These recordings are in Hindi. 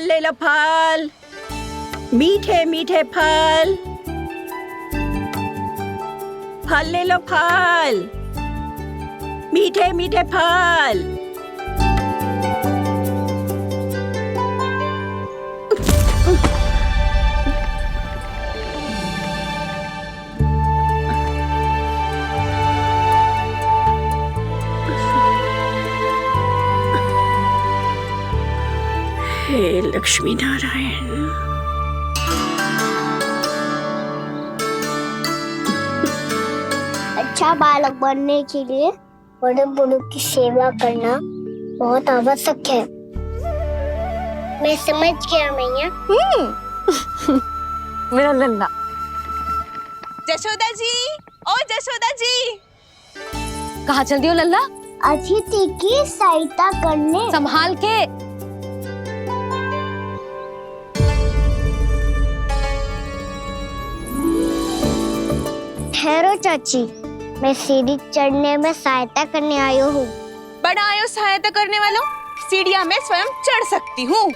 फल ले लो, फल, मीठे मीठे फल, फल ले लो, फल, मीठे मीठे फल। हे लक्ष्मी नारायण। अच्छा बालक बनने के लिए बड़े बड़ों की सेवा करना बहुत आवश्यक है। मैं समझ गया मैया। मेरा लल्ला। जशोदा जी, ओ जशोदा जी, कहाँ चल दी हो लल्ला? अतिथि की सहायता करने। संभाल के। ठहरो चाची, मैं सीढ़ी चढ़ने में सहायता करने आई हूँ। बड़ा आयो सहायता करने वालों, सीढ़ियां मैं स्वयं चढ़ सकती हूँ।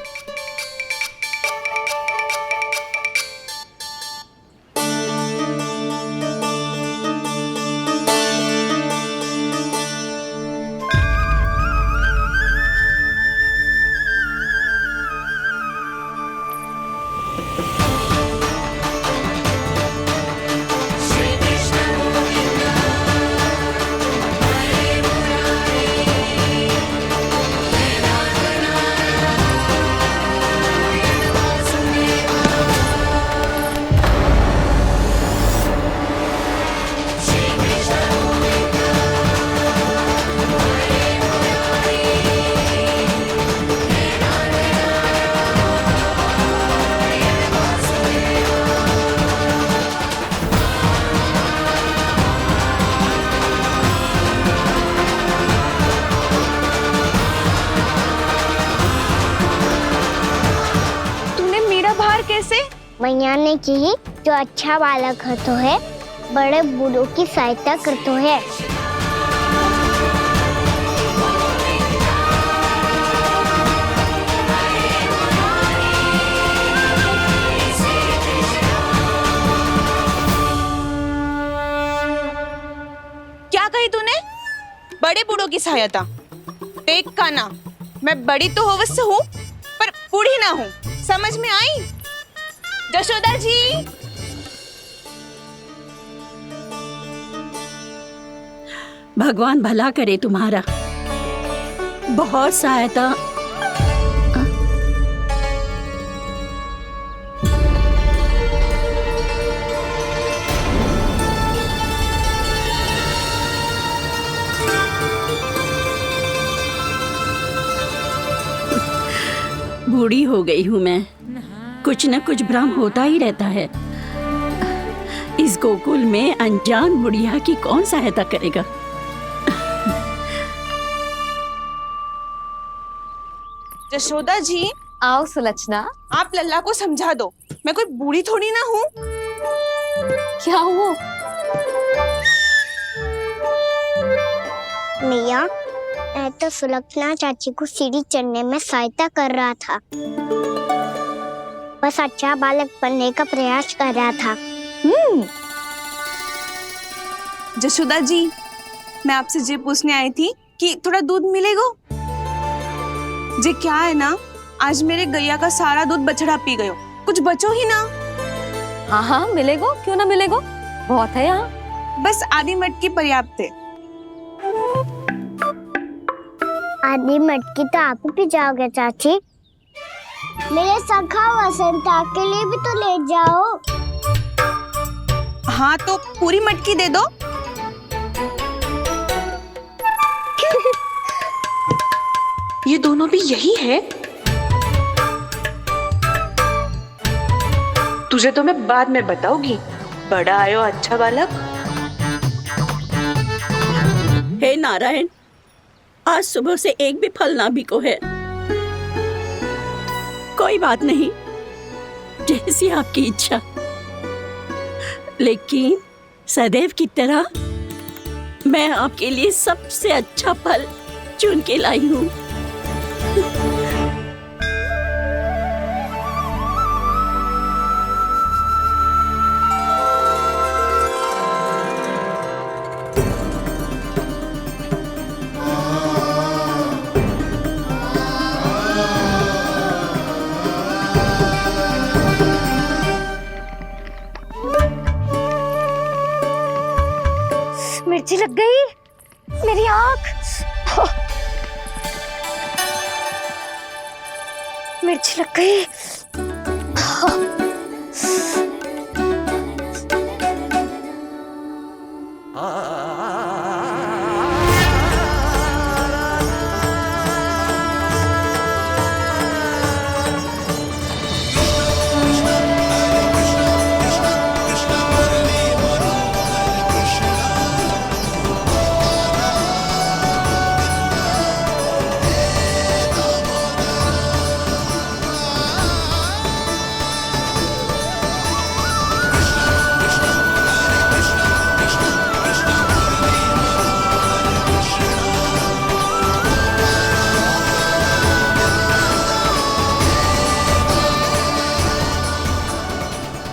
मैया ने की जो अच्छा बालक होतो है बड़े बूढ़ों की सहायता करतो है। क्या कही तूने? बड़े बूढ़ों की सहायता? देख काना, मैं बड़ी तो अवश्य हूँ पर बूढ़ी ना हूँ, समझ में आई? जशोदा जी, भगवान भला करे तुम्हारा। बहुत सहायता। बूढ़ी हो गई हूँ मैं, कुछ न कुछ भ्रम होता ही रहता है। इस गोकुल में अनजान बुढ़िया की कौन सहायता करेगा? जशोदा जी, आओ सुलक्षणा। आप लल्ला को समझा दो, मैं कोई बूढ़ी थोड़ी ना हूँ। क्या हुआ? मैया, मैं तो सुलक्षणा चाची को सीढ़ी चढ़ने में सहायता कर रहा था, बस अच्छा बालक बनने का प्रयास कर रहा था। जशोदा जी, मैं आपसे ये पूछने आई थी कि थोड़ा दूध मिलेगा? जे क्या है ना, आज मेरे गैया का सारा दूध बछड़ा पी गयो, कुछ बचो ही ना। हाँ हाँ मिलेगो, क्यों ना मिलेगो, बहुत है यहाँ। बस आधी मटकी पर्याप्त है। आधी मटकी तो आप ही पी जाओगे चाची। मेरे सखा वसंता के लिए भी तो ले जाओ। हाँ तो पूरी मटकी दे दो। ये दोनों भी यही है? तुझे तो मैं बाद में बताऊंगी। बड़ा आयो अच्छा बालक। हे नारायण, आज सुबह से एक भी फल ना बिको है। कोई बात नहीं, जैसी आपकी इच्छा, लेकिन सदैव की तरह मैं आपके लिए सबसे अच्छा फल चुन के लाई हूँ। मिर्ची लग गई, मेरी आँख। मिर्ची लग गई।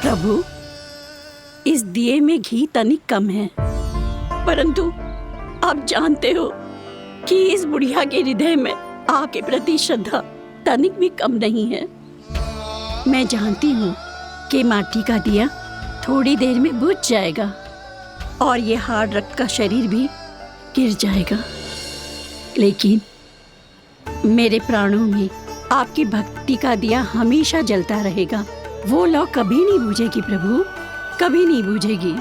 प्रभु, इस दिए में घी तनिक कम है, परंतु आप जानते हो कि इस बुढ़िया के हृदय में आपके प्रति श्रद्धा तनिक भी कम नहीं है। मैं जानती हूँ कि माटी का दिया थोड़ी देर में बुझ जाएगा और ये हार्ड रक्त का शरीर भी गिर जाएगा, लेकिन मेरे प्राणों में आपकी भक्ति का दिया हमेशा जलता रहेगा। वो लौ कभी नहीं बुझेगी प्रभु, कभी नहीं बुझेगी,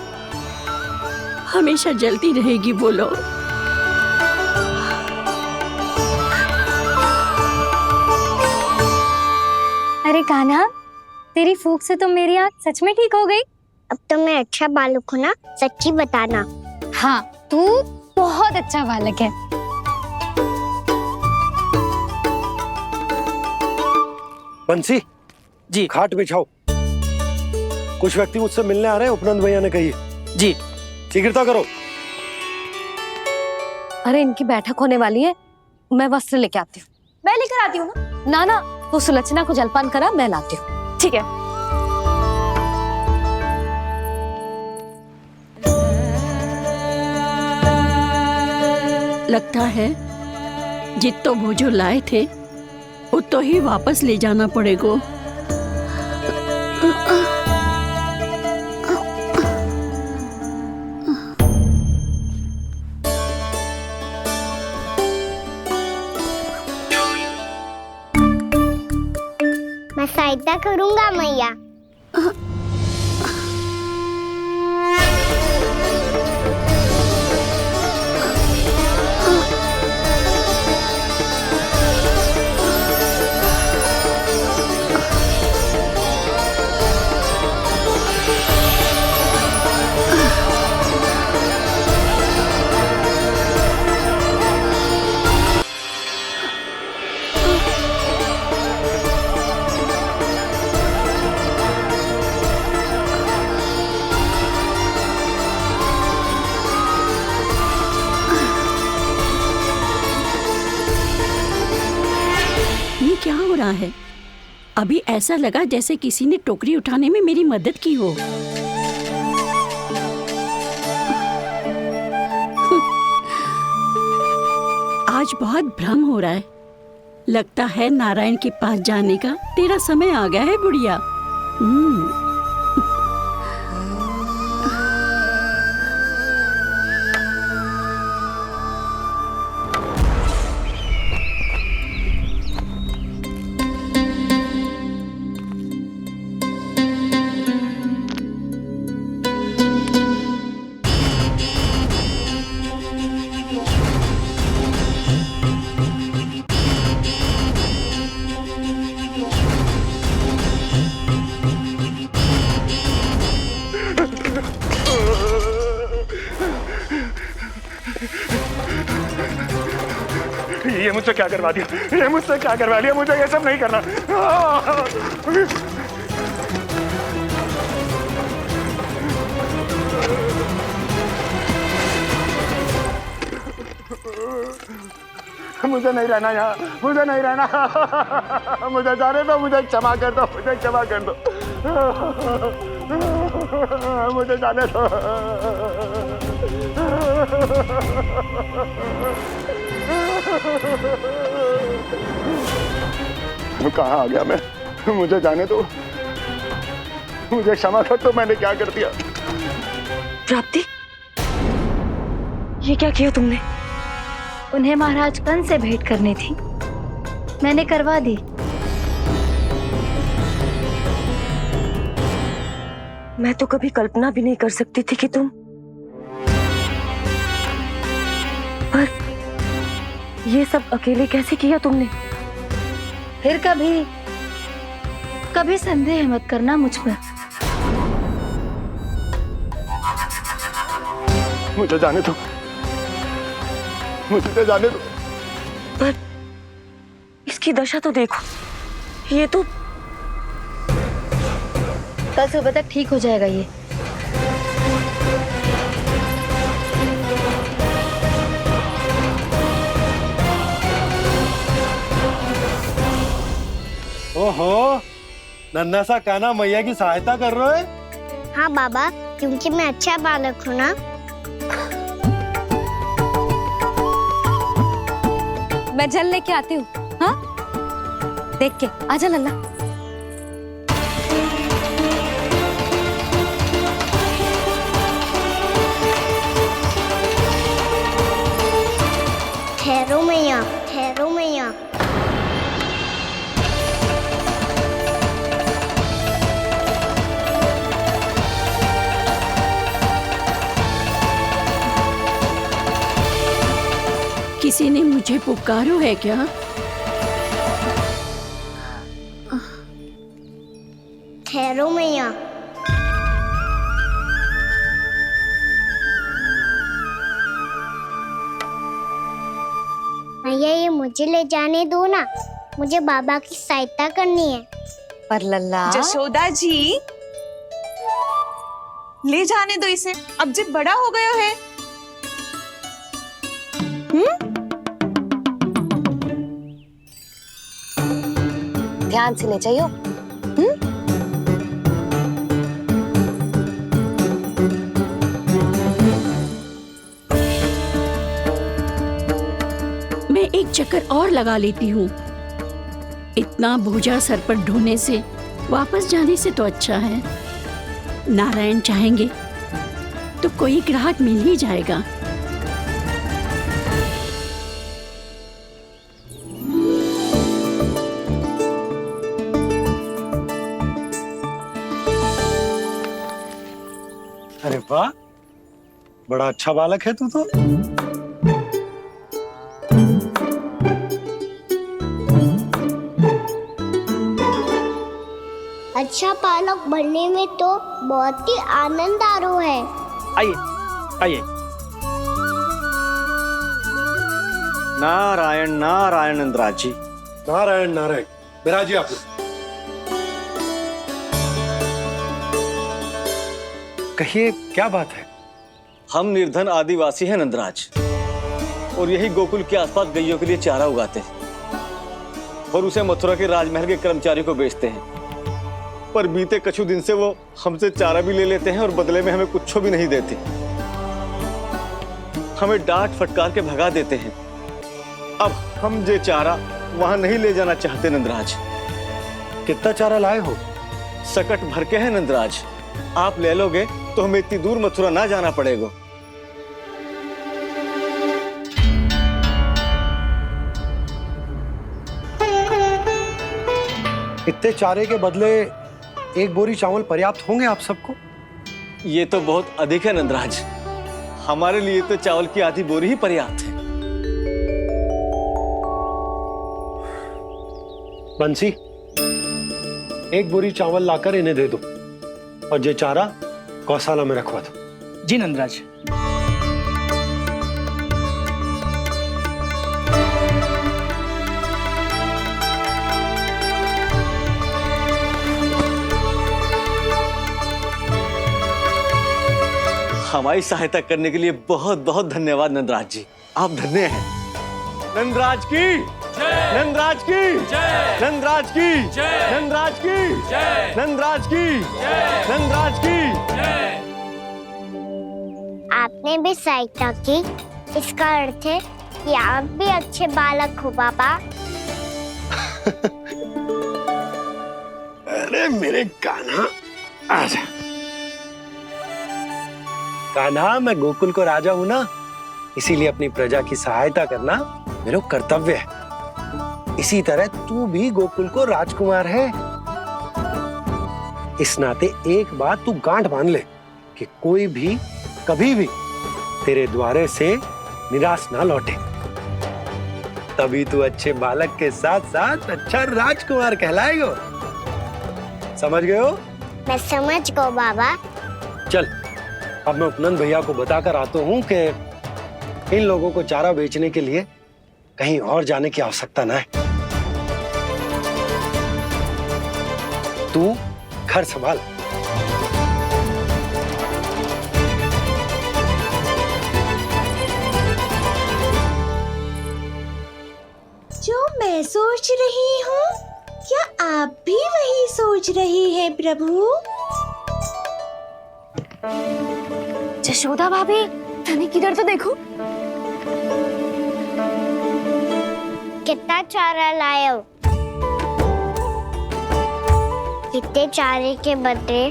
हमेशा जलती रहेगी वो लौ। अरे कान्हा, तेरी फूंक से तो मेरी आँख सच में ठीक हो गई। अब तो मैं अच्छा बालक हूँ ना, सच्ची बताना। हाँ, तू बहुत अच्छा बालक है। बंसी जी खाट बिछाओ, कुछ व्यक्ति मुझसे मिलने आ रहे हैं, उपनंद भैया ने कही है। जी। शीघ्रता करो। अरे इनकी बैठक होने वाली है, मैं वस्त्र लेके आती हूँ। मैं लेकर आती हूँ ना। ना तो सुलक्षणा को जलपान करा, मैं लाती हूँ। ठीक है। लगता है जितो भोजो लाए थे उतो ही वापस ले जाना पड़ेगा। मैं सहायता करूंगा मैया। ये क्या हो रहा है? अभी ऐसा लगा जैसे किसी ने टोकरी उठाने में मेरी मदद की हो। आज बहुत भ्रम हो रहा है। लगता है नारायण के पास जाने का तेरा समय आ गया है बुढ़िया। ये मुझसे क्या करवा दिया, ये मुझसे क्या करवा लिया, मुझे ये सब नहीं करना। मुझे नहीं रहना यहाँ, मुझे नहीं रहना, मुझे जाने दो, मुझे क्षमा कर दो, मुझे क्षमा कर दो, मुझे जाने दो। कहाँ आ गया मैं? मुझे जाने दो, मुझे क्षमा कर दो, मैंने क्या कर दिया? प्राप्ति, ये क्या किया तुमने? उन्हें महाराज कंस से भेंट करनी थी, मैंने करवा दी। मैं तो कभी कल्पना भी नहीं कर सकती थी कि तुम, पर ये सब अकेले कैसे किया तुमने? फिर कभी संदेह मत करना मुझ पर। मुझे जाने दो, मुझे तो जाने दो। पर इसकी दशा तो देखो, ये तो कल सुबह तक ठीक हो जाएगा ये। ओहो, नन्हा सा कान्हा मैया की सहायता कर रहे हो? हाँ बाबा, क्योंकि मैं अच्छा बालक हूँ ना। मैं जल लेके आती हूँ। हाँ, देख के आजा लल्ला। ठहरो मैया, ठहरो मैया। किसी ने मुझे पुकारो है क्या? ठहरो मैया। मैया, ये मुझे ले जाने दो ना, मुझे बाबा की सहायता करनी है। पर लल्ला, जशोदा जी, ले जाने दो इसे, अब जब बड़ा हो गया है। ध्यान से ले जाइयो। मैं एक चक्कर और लगा लेती हूँ। इतना बोझा सर पर ढोने से वापस जाने से तो अच्छा है। नारायण चाहेंगे तो कोई ग्राहक मिल ही जाएगा। अरे वाह, बड़ा अच्छा बालक है तू तो। अच्छा बालक बनने में तो बहुत ही आनंद आ रहा है। आइए आइए। नारायण नारायण नंदराज जी। नारायण नारायण। बिराजिए आप। कहिए, क्या बात है? हम निर्धन आदिवासी हैं नंदराज, और यही गोकुल के आसपास गैयों के लिए चारा उगाते हैं और उसे मथुरा के राजमहल के कर्मचारी को बेचते हैं। पर बीते कुछ दिन से वो हमसे चारा भी ले लेते हैं और बदले में हमें कुछ भी नहीं देते। हमें डांट फटकार के भगा देते हैं। अब हम ये चारा वहां नहीं ले जाना चाहते नंदराज। कितना चारा लाए हो? सकट भर के है नंदराज। आप ले लोगे तो हमें इतनी दूर मथुरा ना जाना पड़ेगा। इतने चारे के बदले एक बोरी चावल पर्याप्त होंगे आप सबको? ये तो बहुत अधिक है नंदराज। हमारे लिए तो चावल की आधी बोरी ही पर्याप्त है। बंसी, एक बोरी चावल लाकर इन्हें दे दो और ये चारा गौशाला में रखवा दो। जी नंदराज। हमारी सहायता करने के लिए बहुत बहुत धन्यवाद नंदराज जी। आप धन्य हैं। नंदराज की नंदराज की नंदराज की नंदराज की नंदराज की नंदराज की। आपने भी सहायता की, इसका अर्थ है कि आप भी अच्छे बालक हो बाबा। अरे मेरे कान्हा, आजा। कान्हा, मैं गोकुल को राजा हूं ना, इसीलिए अपनी प्रजा की सहायता करना मेरा कर्तव्य है। इसी तरह तू भी गोकुल को राजकुमार है। इस नाते एक बात तू गांठ बांध ले कि कोई भी कभी भी तेरे द्वारे से निराश ना लौटे। तभी तू अच्छे बालक के साथ साथ अच्छा राजकुमार कहलाएगा। समझ गए हो? मैं समझ गया बाबा। चल अब मैं उपनंद भैया को बताकर आता हूँ कि इन लोगों को चारा बेचने के लिए कहीं और जाने की आवश्यकता ना है। तू घर संभाल। जो मैं सोच रही हूँ, क्या आप भी वही सोच रही हैं प्रभु? जशोदा भाभी, तनिक किधर तो देखो। कितना चारा लाए हो? कितने चारे के बदले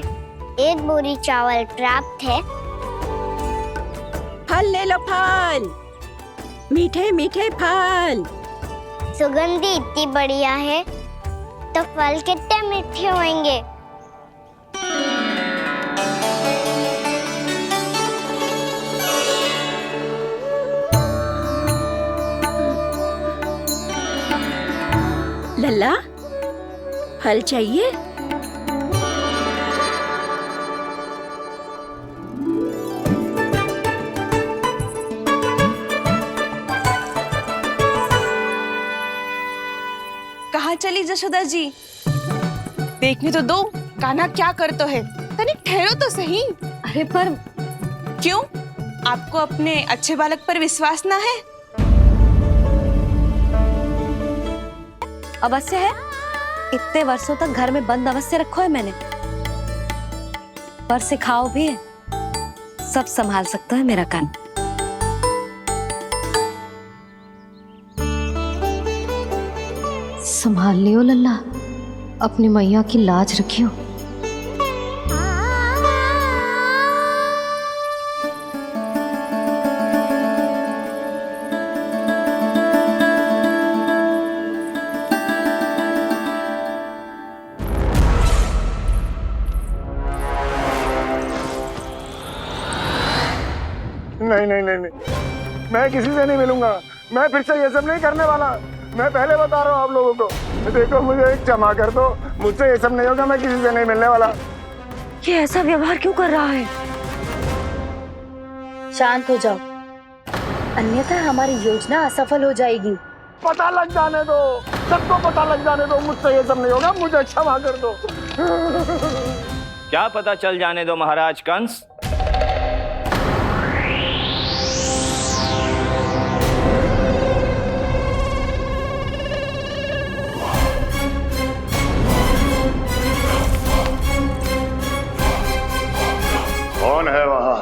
1 बोरी चावल प्राप्त है। फल ले लो, फल, मीठे मीठे फल। सुगंधी इतनी बढ़िया है तो फल कितने मीठे होंगे। लल्ला, फल चाहिए? कहाँ चली जशोदा जी? देखने तो दो कान्हा क्या करता है। तनिक ठहरो तो सही। अरे पर क्यों? आपको अपने अच्छे बालक पर विश्वास ना है? अवश्य है। इतने वर्षों तक घर में बंद अवश्य रखो है मैंने, पर सिखाओ भी है। सब संभाल सकता है मेरा कान। संभाल लियो लल्ला, अपनी मैया की लाज रखियो। नहीं नहीं नहीं नहीं, मैं किसी से नहीं मिलूंगा। मैं फिर से ये सब नहीं करने वाला। मैं पहले बता रहा हूँ आप लोगों को। देखो मुझे एक क्षमा कर दो, मुझसे ये सब नहीं होगा। मैं किसी से नहीं मिलने वाला। ये ऐसा व्यवहार क्यों कर रहा है? शांत हो जाओ, अन्यथा हमारी योजना असफल हो जाएगी। पता लग जाने दो, सबको पता लग जाने दो। मुझसे ये सब नहीं होगा, मुझे क्षमा कर दो। क्या पता चल जाने दो महाराज कंस? कौन है वहां?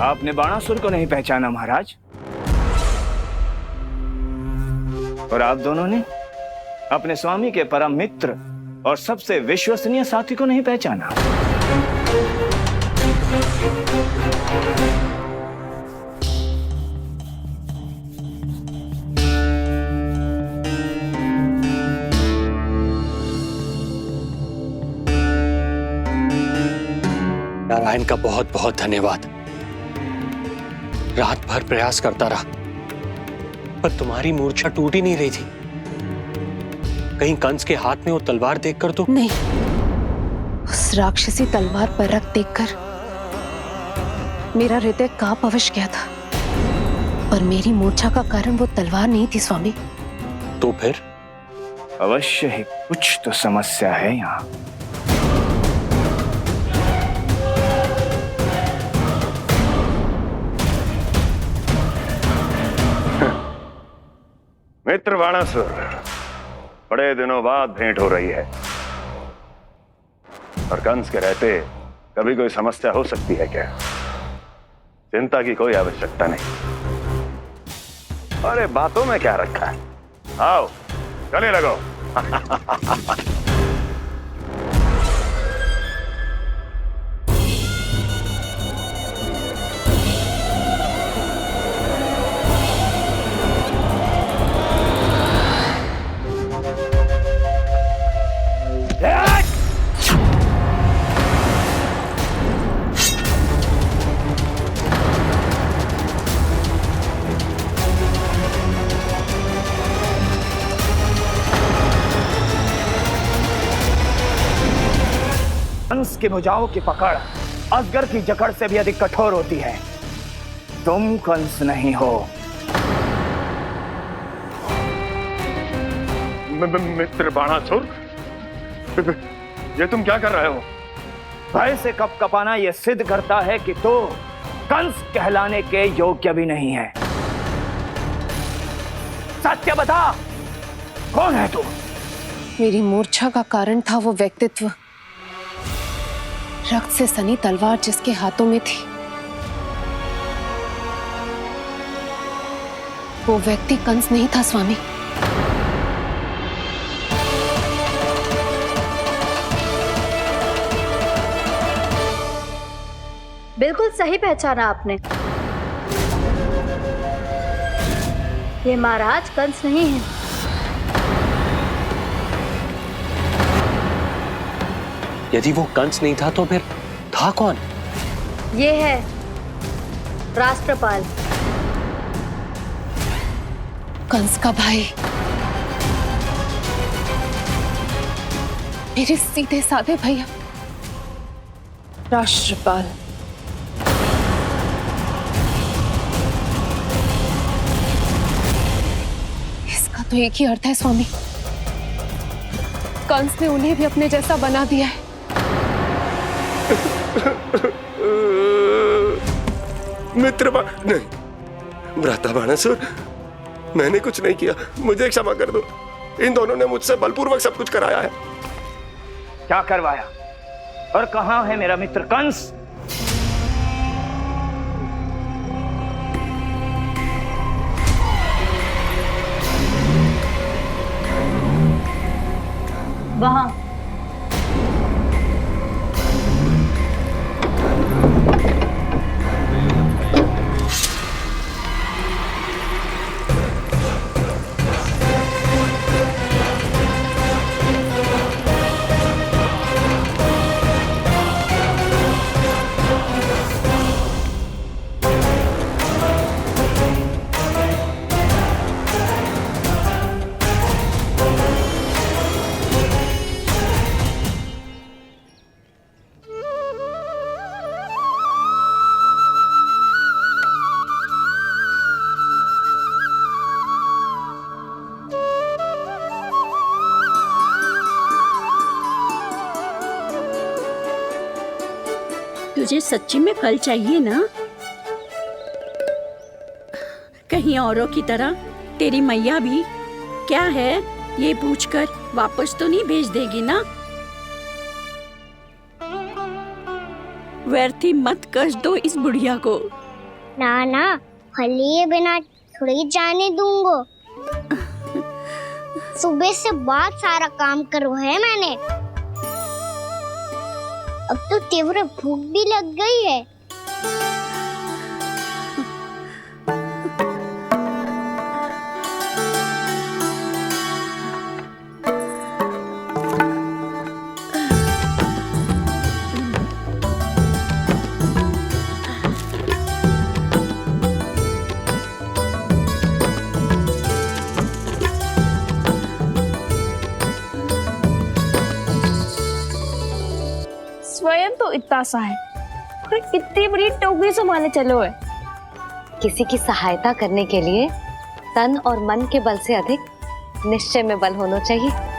आपने बाणासुर को नहीं पहचाना महाराज, और आप दोनों ने अपने स्वामी के परम मित्र और सबसे विश्वसनीय साथी को नहीं पहचाना। नारायण का बहुत बहुत धन्यवाद। रात भर प्रयास करता रहा, पर तुम्हारी मूर्छा टूट ही नहीं रही थी। कहीं कंस के हाथ में वो तलवार देखकर तो नहीं, उस राक्षसी तलवार पर रख देखकर मेरा हृदय कांप अवश्य गया था, पर मेरी मूर्छा का कारण वो तलवार नहीं थी स्वामी। तो फिर? अवश्य ही कुछ तो समस्या है यहाँ। मित्र बाणासुर, बड़े दिनों बाद भेंट हो रही है, और कंस के रहते कभी कोई समस्या हो सकती है क्या? चिंता की कोई आवश्यकता नहीं। अरे बातों में क्या रखा है? आओ, गले लगो। कंस की भुजाओं की पकड़ अजगर की जकड़ से भी अधिक कठोर होती है। तुम कंस नहीं हो। मित्र बाणासुर, ये तुम क्या कर रहे हो? भय से कपकपाना यह सिद्ध करता है कि तो कंस कहलाने के योग्य भी नहीं है। सत्य बता, कौन है तू? मेरी मूर्छा का कारण था वो व्यक्तित्व, रक्त से सनी तलवार जिसके हाथों में थी। वो व्यक्ति कंस नहीं था स्वामी। बिल्कुल सही पहचाना आपने। ये महाराज कंस नहीं है। यदि वो कंस नहीं था तो फिर था कौन? ये है राष्ट्रपाल, कंस का भाई। मेरे सीधे साधे भैया राष्ट्रपाल। इसका तो एक ही अर्थ है स्वामी, कंस ने उन्हें भी अपने जैसा बना दिया है। नहीं, भ्राता बाणासुर, मैंने कुछ नहीं किया, मुझे क्षमा कर दो। इन दोनों ने मुझसे बलपूर्वक सब कुछ कराया है। क्या करवाया और कहां है मेरा मित्र कंस? वहां। तुझे सच्ची में फल चाहिए ना? कहीं औरों की तरह तेरी मैया भी क्या है ये पूछकर वापस तो नहीं भेज देगी ना? व्यर्थ ही मत कष्ट दो इस बुढ़िया को। ना ना, फल लिए बिना थोड़ी जाने दूंगा। सुबह से बहुत सारा काम करो है मैंने। अब तो तीव्र भूख भी लग गई है। स्वयं तो इतना सा है, फिर इतनी बड़ी टोकरी संभालने चलो है। किसी की सहायता करने के लिए तन और मन के बल से अधिक निश्चय में बल होना चाहिए।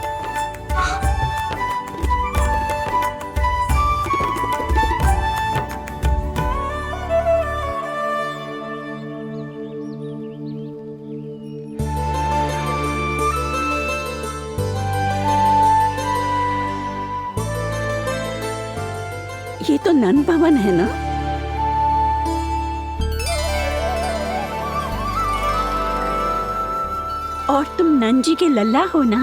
ये तो नन भवन है ना? और तुम नन जी के लल्ला हो ना?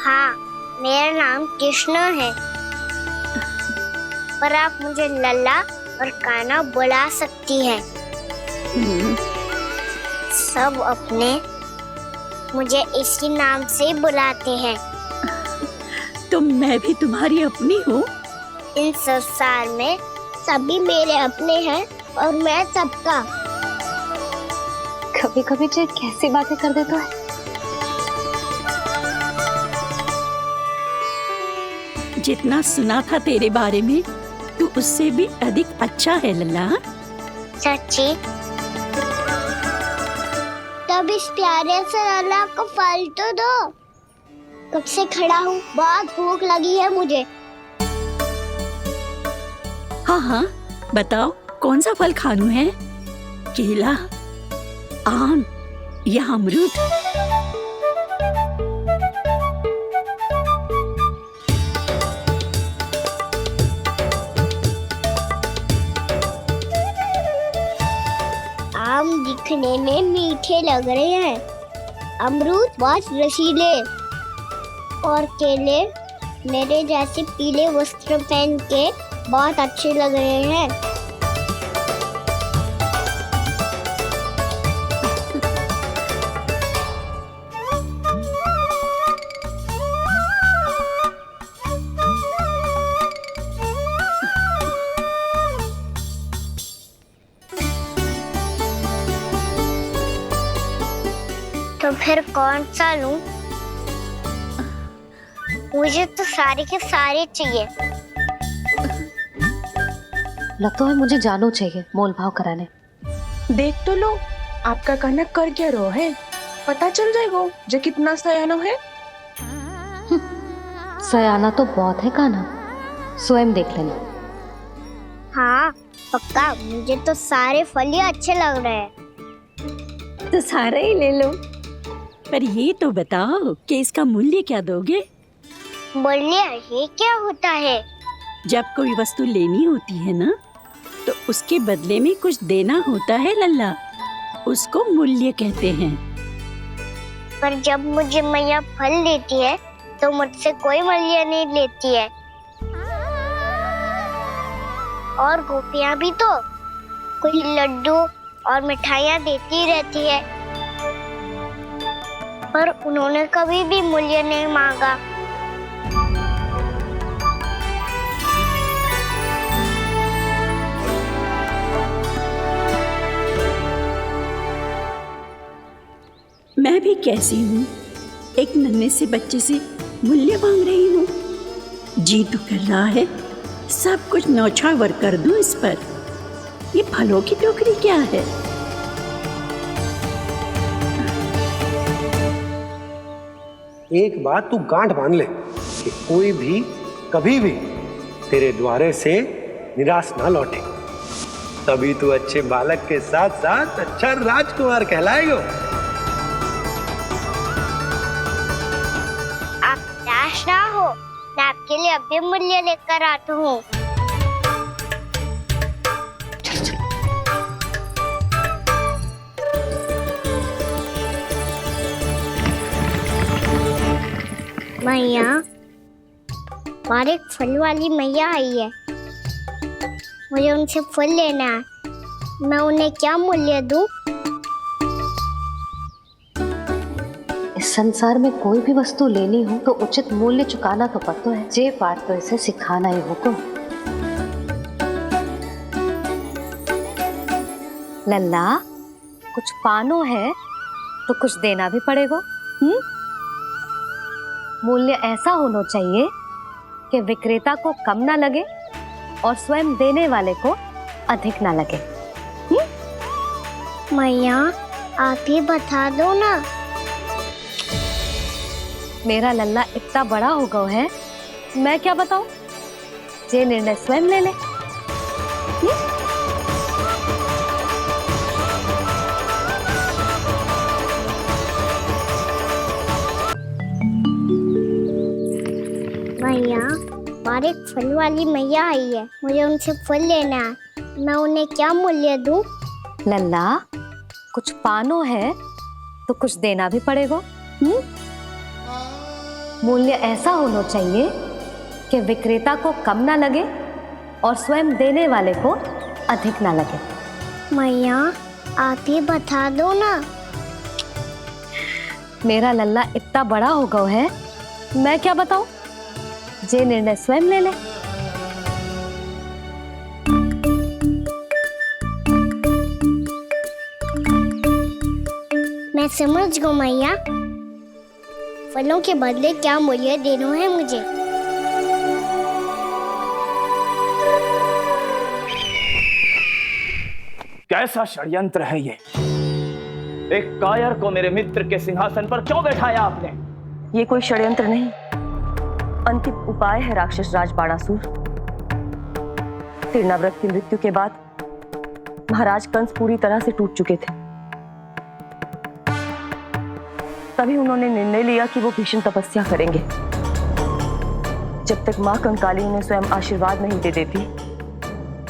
हाँ, मेरा नाम कृष्ण है, पर आप मुझे लल्ला और कान्हा बुला सकती हैं। सब अपने मुझे इसी नाम से बुलाते हैं। तो मैं भी तुम्हारी अपनी हूँ। इन संसार में सभी मेरे अपने हैं और मैं सबका। कभी कभी जो कैसी बातें कर देता है। जितना सुना था तेरे बारे में, तू उससे भी अधिक अच्छा है लल्ला। सच्ची? तब इस प्यारे से लल्ला को फल तो दो। कब से खड़ा हूँ, बहुत भूख लगी है मुझे। हाँ हाँ, बताओ कौन सा फल खानू है? केला, आम या अमरूद? आम दिखने में मीठे लग रहे हैं, अमरूद बहुत रसीले और केले मेरे जैसे पीले वस्त्र पहन के बहुत अच्छे लग रहे हैं। तो फिर कौन सा लूं? मुझे तो सारे के सारे चाहिए। लगता है मुझे जानो चाहिए मोल भाव कराने। देख तो लो, आपका कहना कर क्या रो है, पता चल जाएगा जो कितना सयाना है। सयाना तो बहुत है कान्हा, स्वयं देख लेना। हाँ पक्का, मुझे तो सारे फल ही अच्छे लग रहे हैं। तो सारा ही ले लो। पर ये तो बताओ कि इसका मूल्य क्या दोगे? मूल्य ये क्या होता है? जब कोई वस्तु लेनी होती है ना, तो उसके बदले में कुछ देना होता है लल्ला, उसको मूल्य कहते हैं। पर जब मुझे मैया फल देती है तो मुझसे कोई मूल्य नहीं लेती है। और गोपियां भी तो कोई लड्डू और मिठाइयाँ देती रहती है, पर उन्होंने कभी भी मूल्य नहीं मांगा। मैं भी कैसी हूँ, एक नन्हे से बच्चे से मूल्य मांग रही हूँ। जी तो कर रहा है सब कुछ न्यौछावर कर दूं इस पर। ये फलों की टोकरी क्या है? एक बात तू गांठ बांध ले कि कोई भी कभी भी तेरे द्वारे से निराश ना लौटे, तभी तू अच्छे बालक के साथ साथ अच्छा राजकुमार कहलाएगा। आप निराश ना हो, मैं आपके लिए अभी मूल्य लेकर आता हूँ। मैया, हमारे फल वाली मैया आई है, मुझे उनसे फल लेना है। मैं उन्हें क्या मूल्य दूं? इस संसार में कोई भी वस्तु लेनी हो तो उचित मूल्य चुकाना तो पड़ता है। जे पाठ तो इसे सिखाना ही हुक्म। लल्ला, कुछ पानो है तो कुछ देना भी पड़ेगा। मूल्य ऐसा होना चाहिए कि विक्रेता को कम ना लगे और स्वयं देने वाले को अधिक ना लगे। मैया, आप ही बता दो ना। मेरा लल्ला इतना बड़ा हो गया है, मैं क्या बताऊं? ये निर्णय स्वयं ले ले। मैया, हमारे फल वाली मैया आई है, मुझे उनसे फल लेना है। मैं उन्हें क्या मूल्य दूं? लल्ला, कुछ पानो है तो कुछ देना भी पड़ेगा। मूल्य ऐसा होना चाहिए कि विक्रेता को कम ना लगे और स्वयं देने वाले को अधिक ना लगे। मैया आप ही बता दो ना। मेरा लल्ला इतना बड़ा हो गया है, मैं क्या बताऊं? जे निर्णय स्वयं ले ले। मैं समझ गई मैया, फलों के बदले क्या मूल्य देना है मुझे। कैसा षड्यंत्र है ये? एक कायर को मेरे मित्र के सिंहासन पर क्यों बैठाया आपने? ये कोई षड्यंत्र नहीं, अंतिम उपाय है राक्षस राज बाणासुर। तीर्णाव्रत की मृत्यु के बाद महाराज कंस पूरी तरह से टूट चुके थे। तभी उन्होंने निर्णय लिया कि वो भीषण तपस्या करेंगे। जब तक मां कंकाली उन्हें स्वयं आशीर्वाद नहीं दे देती,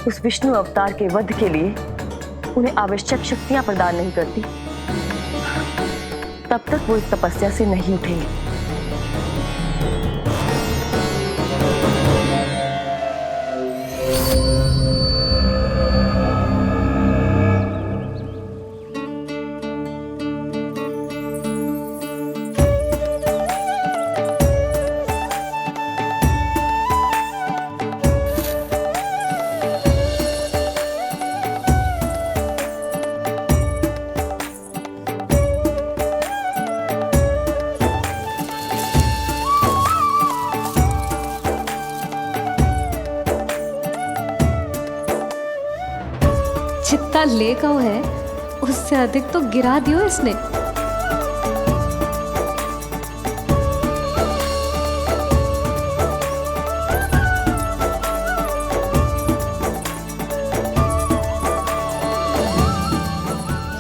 उस विष्णु अवतार के वध के लिए उन्हें आवश्यक शक्तियां प्रदान नहीं करती, तब तक वो इस तपस्या से नहीं उठेंगे। जितना ले गओ है उससे अधिक तो गिरा दियो इसने।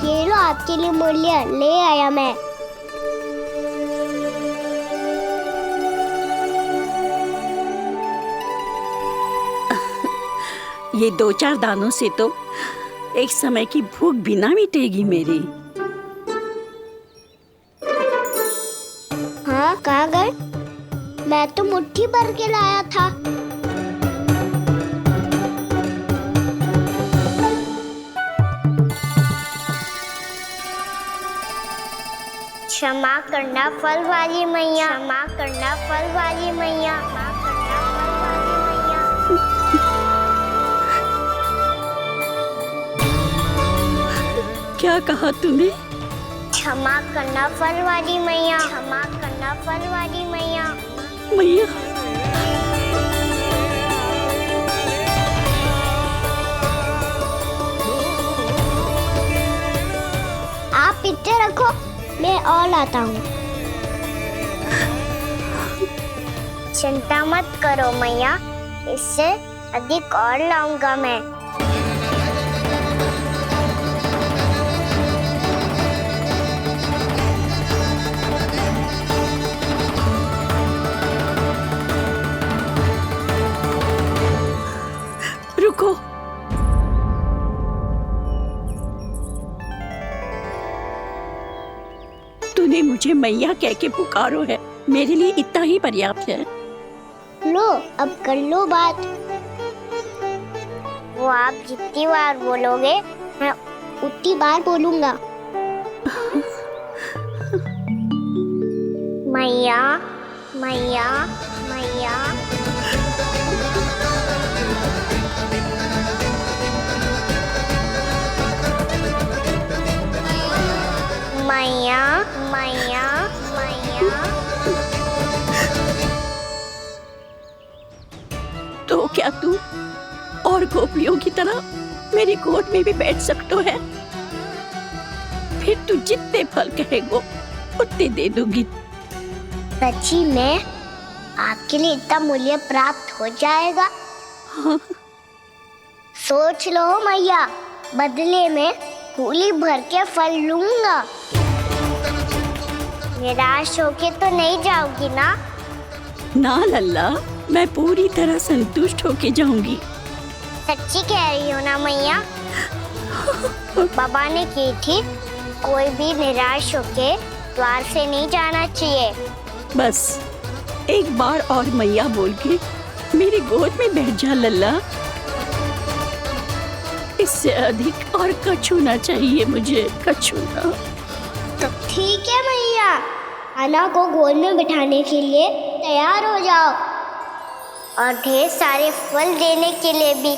ये लो आपके लिए मूल्य ले आया मैं। ये 2-4 दानों से तो एक समय की भूख भी ना मिटेगी मेरी। हाँ कहाँ गए? मैं तो मुट्ठी भर के लाया था। क्षमा करना फल वाली मैया, क्षमा करना फल वाली मैया, क्षमा करना फल वाली मैया। क्या कहा तूने? क्षमा करना फल वाली मैया, क्षमा करना फल वाली मैया। मैया आप इतने रखो, मैं और लाता हूँ। चिंता मत करो मैया, इससे अधिक और लाऊंगा मैं। रुको, तूने मुझे मैया कह के पुकारो है, मेरे लिए इतना ही पर्याप्त है। लो अब कर लो बात। वो आप जितनी बार बोलोगे मैं उतनी बार बोलूंगा। मैया मैया मैया। मैया मैया मैया। तो क्या तू और गोपियों की तरह मेरी गोद में भी बैठ सकते है? फिर तू जितने फल कहेगो उतने दे दूंगी। सच्ची में आपके लिए इतना मूल्य प्राप्त हो जाएगा? हाँ। सोच लो मैया, बदले में कूली भर के फल लूंगा। निराश होके तो नहीं जाओगी ना? ना लल्ला, मैं पूरी तरह संतुष्ट होके जाऊंगी। सच्ची कह रही हो ना मैया? बाबा ने की थी, कोई भी निराश होके द्वार से नहीं जाना चाहिए। बस एक बार और मैया बोल के मेरी गोद में बैठ जा लल्ला। इससे अधिक और कछु ना चाहिए मुझे, कछु ना। ठीक है मैया, अन्ना को गोद में बिठाने के लिए तैयार हो जाओ और ढेर सारे फल देने के लिए भी।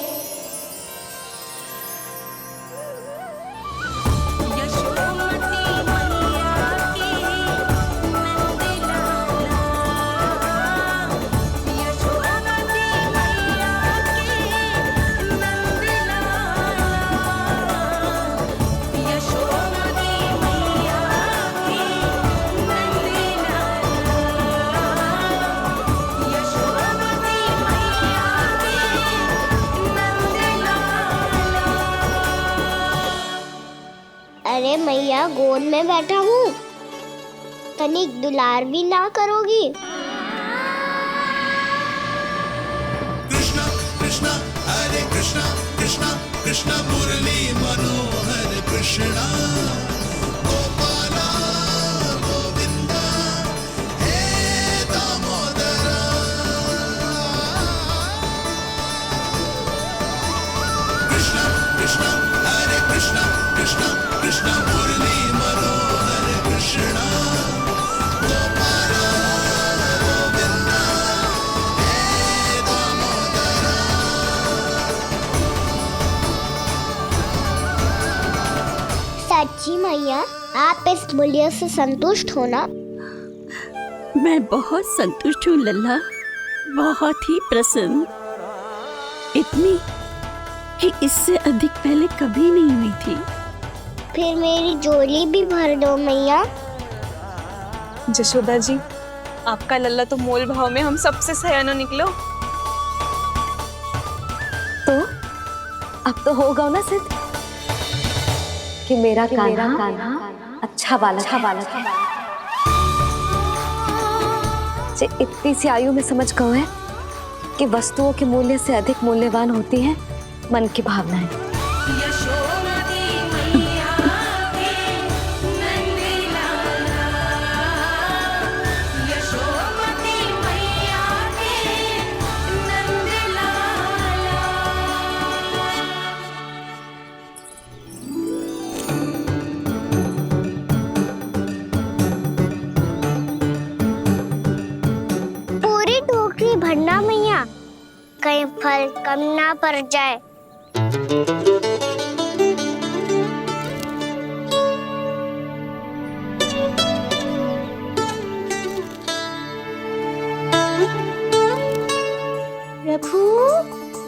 अरे मैया, गोद में बैठा हूँ, तनिक दुलार भी ना करोगी? कृष्णा कृष्णा हरे कृष्णा कृष्णा कृष्णा मुरली मनोहर कृष्णा गोपाला गोविंदा हे दामोदरा। कृष्णा कृष्णा हरे कृष्णा कृष्णा कृष्णा मुरली मनोहर कृष्णा गोपाला गोविंदा हे दामोदरा। सच्ची मैया, आप इस मूल्य से संतुष्ट हो ना? मैं बहुत संतुष्ट हूँ लल्ला, बहुत ही प्रसन्न। इतनी कि इससे अधिक पहले कभी नहीं हुई थी। फिर मेरी झोली भी भर दो मैया। जशोदा जी, आपका लल्ला तो मोल भाव में हम सबसे सयाना निकलो। तो अब तो होगा ना सिद्ध कि मेरा कान्हा अच्छा बालक है। जे इतनी सी आयु में समझ गए है कि वस्तुओं के मूल्य से अधिक मूल्यवान होती है मन की भावनाएं। पूरी टोकरी भरना मैया, कहीं फल कम ना पड़ जाए। प्रभु,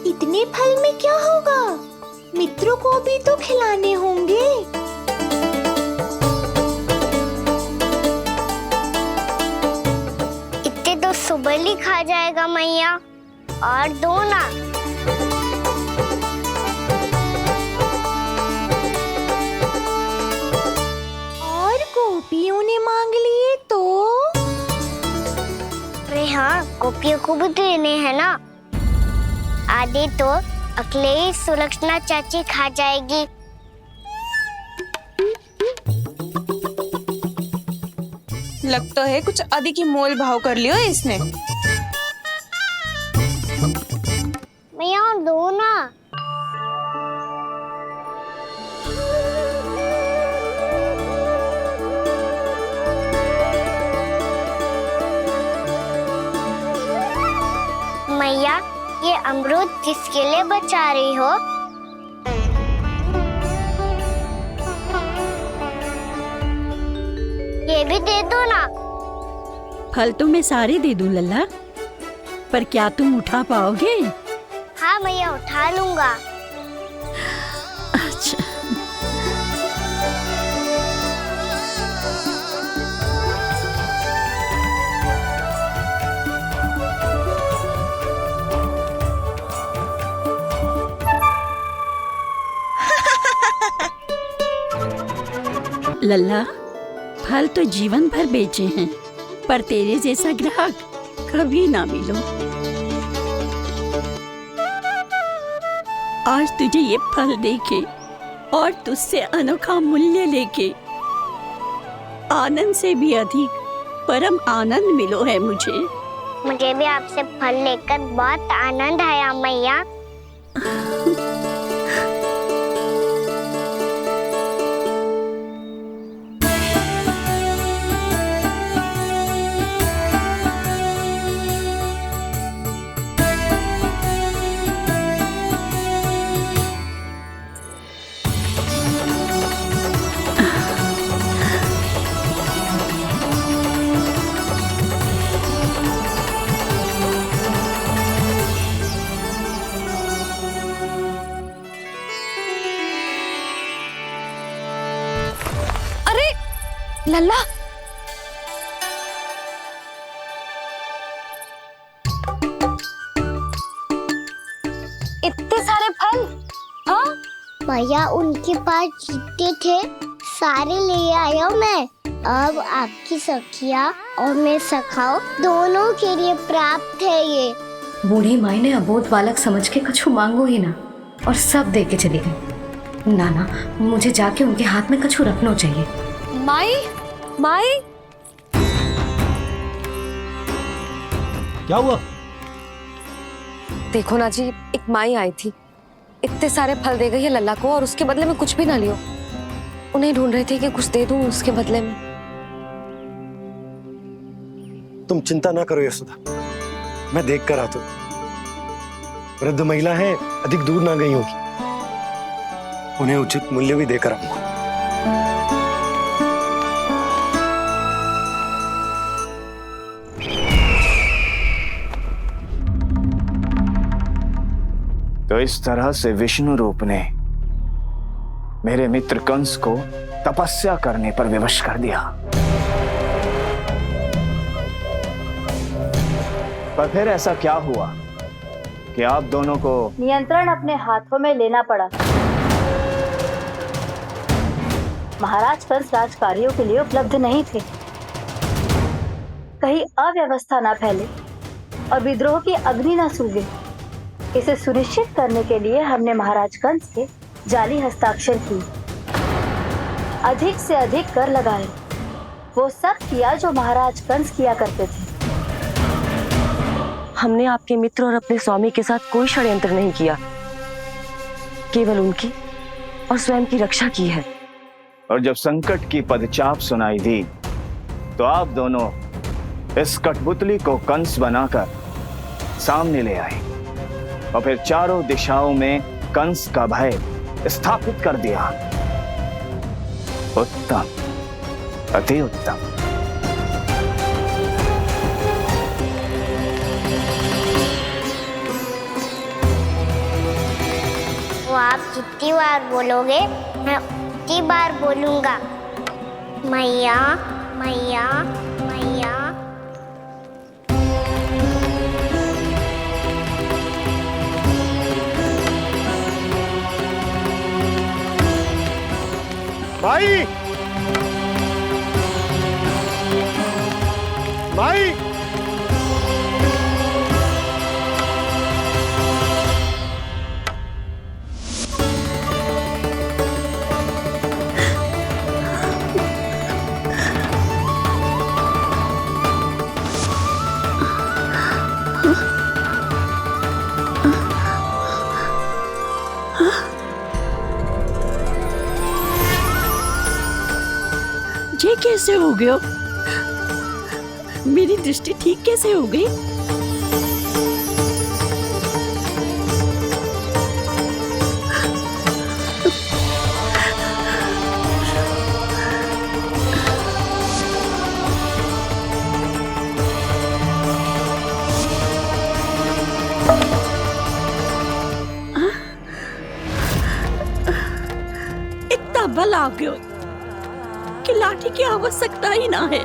इतने फल में क्या होगा? मित्रों को भी तो खिलाने होंगे। इतने तो सुबह ही खा जाएगा मैया, और दो ना। और गोपियों ने मांग लिए तो? अरे हाँ, गोपियों को भी देने हैं ना। आधे तो अकेले ही सुलक्षणा चाची खा जाएगी। लगता है कुछ अधिक ही मोल भाव कर लियो इसने। मैया, और दो ना। मैया, ये अमरूद किसके लिए बचा रही हो? ये भी दे दो ना। फल तो मैं सारे दे दूं लल्ला, पर क्या तुम उठा पाओगे? हाँ मैया, उठा लूंगा। अच्छा। लल्ला, फल तो जीवन भर बेचे हैं, पर तेरे जैसा ग्राहक कभी ना मिलो। आज तुझे ये फल देके और तुझसे अनोखा मूल्य लेके आनंद से भी अधिक परम आनंद मिलो है मुझे। मुझे भी आपसे फल लेकर बहुत आनंद आया मैया। लल्ला, इतने सारे फल? हाँ भैया उनके पास जितने थे सारे ले आया मैं। अब आपकी सखिया और मैं सखाओ दोनों के लिए प्राप्त है ये। बूढ़ी माई ने अबोध बालक समझ के कछु मांगो ही ना और सब दे के चली गई। नाना, मुझे जाके उनके हाथ में कछु रखना चाहिए। माई, माई, क्या हुआ? देखो ना जी, एक माई आई थी, इतने सारे फल दे गई है लल्ला को और उसके बदले में कुछ भी ना लियो। उन्हें ढूंढ रही थी कि कुछ दे दूं उसके बदले में। तुम चिंता ना करो यशोदा, मैं देख कर आता हूं। वृद्ध महिला है, अधिक दूर ना गई होगी, उन्हें उचित मूल्य भी देकर आऊंगा। तो इस तरह से विष्णु रूप ने मेरे मित्र कंस को तपस्या करने पर विवश कर दिया। पर फिर ऐसा क्या हुआ कि आप दोनों को नियंत्रण अपने हाथों में लेना पड़ा। महाराज कंस राजकार्यों के लिए उपलब्ध नहीं थे। कहीं अव्यवस्था ना फैले और विद्रोह की अग्नि ना सूखे, इसे सुनिश्चित करने के लिए हमने महाराज कंस के जाली हस्ताक्षर किए, अधिक से अधिक कर लगाए। वो सब किया जो महाराज कंस किया करते थे। हमने आपके मित्र और अपने स्वामी के साथ कोई षड्यंत्र नहीं किया, केवल उनकी और स्वयं की रक्षा की है। और जब संकट की पदचाप सुनाई दी तो आप दोनों इस कठपुतली को कंस बनाकर सामने ले आए और फिर चारों दिशाओं में कंस का भय स्थापित कर दिया। उत्तम, अति उत्तम। वो आप जितनी बार बोलोगे मैं उतनी बार बोलूंगा। मैया मैया मैया। माई, माई, ये कैसे हो गया? मेरी दृष्टि ठीक कैसे हो गई? इतना बल आ गया कि लाठी की आवश्यकता ही ना है।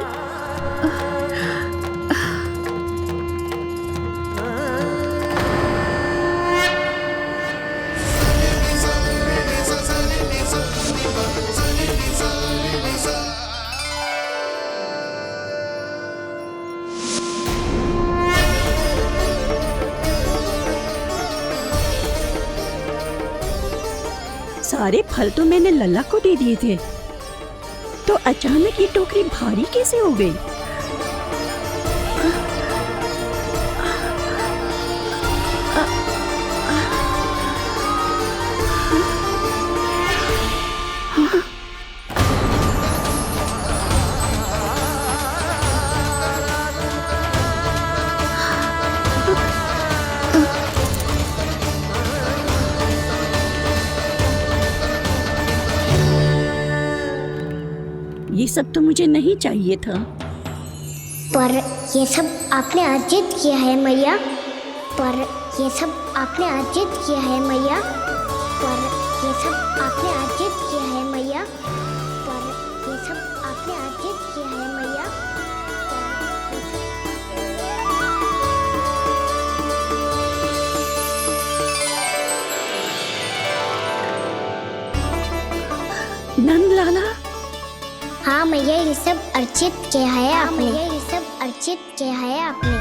सारे फल तो मैंने लल्ला को दे दिए थे, तो अचानक ये टोकरी भारी कैसे हो गई? ये सब तो मुझे नहीं चाहिए था। पर ये सब आपने अर्जित किया है मैया। पर ये सब आपने अर्जित किया है मैया। पर ये सब आपने अर्जित किया है मैया। पर ये सब आपने अर्जित किया है मैया। नंद लाला, हाँ मैया, ये सब अर्जित किया है आपने। ये सब अर्जित किया है आपने।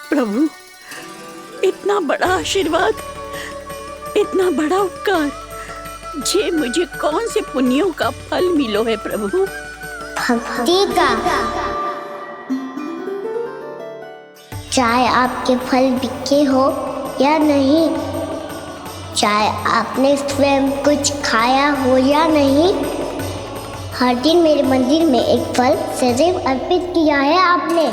प्रभु, इतना बड़ा आशीर्वाद, इतना बड़ा उपकार, जे मुझे कौन से पुण्यों का फल मिलो है प्रभु? भक्ति का। चाहे आपके फल बिके हो या नहीं, चाहे आपने स्वयं कुछ खाया हो या नहीं, हर दिन मेरे मंदिर में एक फल सदैव अर्पित किया है आपने।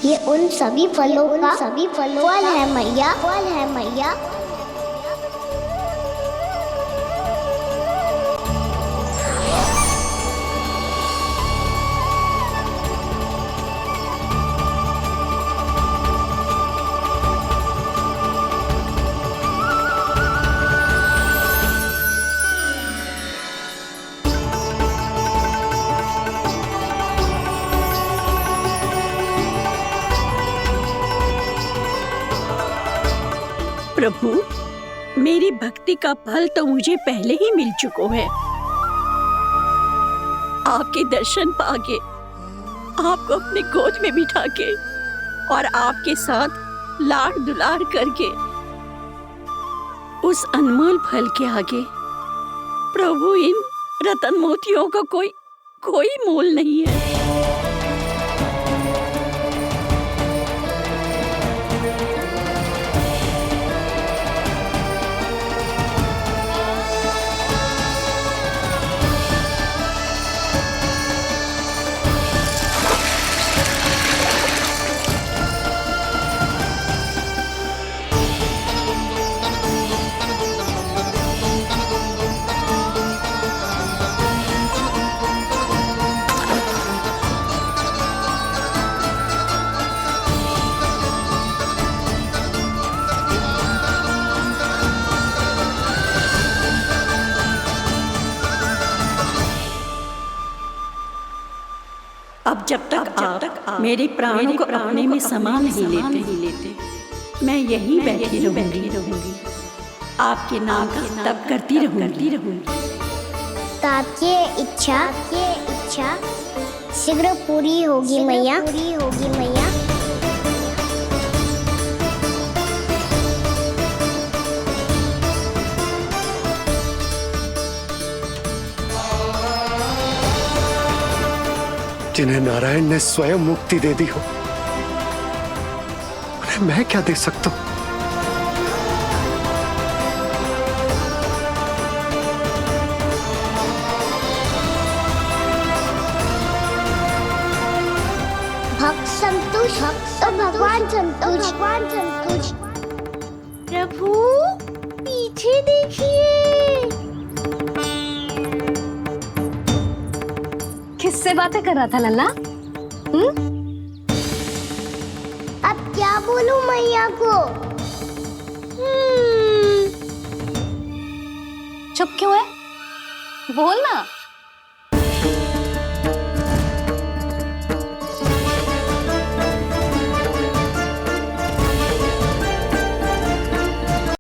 ये उन सभी फलों का फल है मैया। फल है मैया। प्रभु, मेरी भक्ति का फल तो मुझे पहले ही मिल चुका है। आपके दर्शन पाके, आपको अपने गोद में बिठा के और आपके साथ लाड दुलार करके, उस अनमोल फल के आगे प्रभु इन रतन मोतियों का कोई मोल नहीं है। अब जब तक आप मेरे प्राणों को अपने में समा नहीं लेते, मैं यहीं बैठी रहूंगी, आपके नाम का तप करती रहूंगी। तो आपकी इच्छा शीघ्र पूरी होगी मैया, पूरी होगी मैया। जिन्हें नारायण ने स्वयं मुक्ति दे दी हो, उन्हें मैं क्या दे सकता हूं? भक्त संतुष्ट, तो भगवान संतुष्ट, भगवान संतुष्ट। प्रभु पीछे देखिए। किससे बातें कर रहा था लल्ला? अब क्या बोलूं मैया को? चुप क्यों है? बोल ना।